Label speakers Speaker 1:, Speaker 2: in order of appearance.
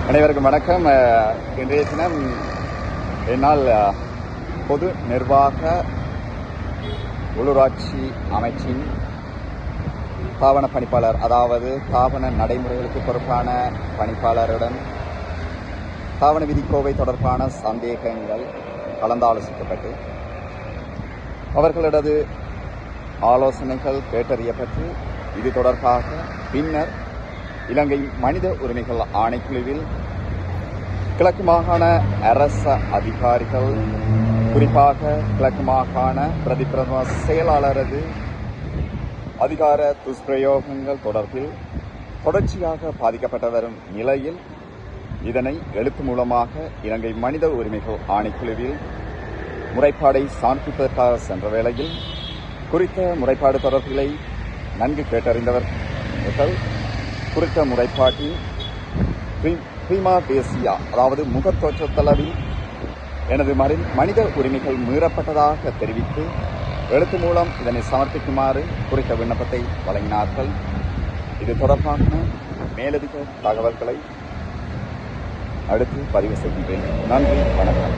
Speaker 1: அனைவருக்கும் வணக்கம். இன்றைய தினம் என்னால் பொது நிர்வாக உள்ளூராட்சி அமைச்சின் தாவன பணிப்பாளர், அதாவது தாவன நடைமுறைகளுக்கு பொறுப்பான பணிப்பாளருடன் தாவன விதிக்கோவை தொடர்பான சந்தேகங்கள் கலந்தாலோசிக்கப்பட்டு அவர்களது ஆலோசனைகள் கேட்டறியப்பட்டு இது தொடர்பாக பின்னர் இலங்கை மனித உரிமைகள் ஆணைக்குழுவில் கிழக்கு மாகாண அரச அதிகாரிகள், குறிப்பாக கிழக்கு மாகாண பிரதிபிரதம செயலாளரது அதிகார துஷ்பிரயோகங்கள் தொடர்பில் தொடர்ச்சியாக பாதிக்கப்பட்டு வரும் நிலையில் இதனை எழுத்து மூலமாக இலங்கை மனித உரிமைகள் ஆணைக்குழுவில் முறைப்பாடை சமர்ப்பிப்பதற்காக சென்ற வேளையில் குறித்த முறைப்பாடு தொடர்பிலை நன்கு கேட்டறிந்தவர்கள் குறித்த முறைப்பாட்டில் பிரீமா பேசியா, அதாவது முகத்தோற்றத்தளவில் எனது மனித உரிமைகள் மீறப்பட்டதாக தெரிவித்து எழுத்து மூலம் இதனை சமர்ப்பிக்குமாறு குறித்த விண்ணப்பத்தை வழங்கினார்கள். இது தொடர்பான மேலதிக தகவல்களை அடுத்து பதிவு செய்கின்றேன். நன்றி, வணக்கம்.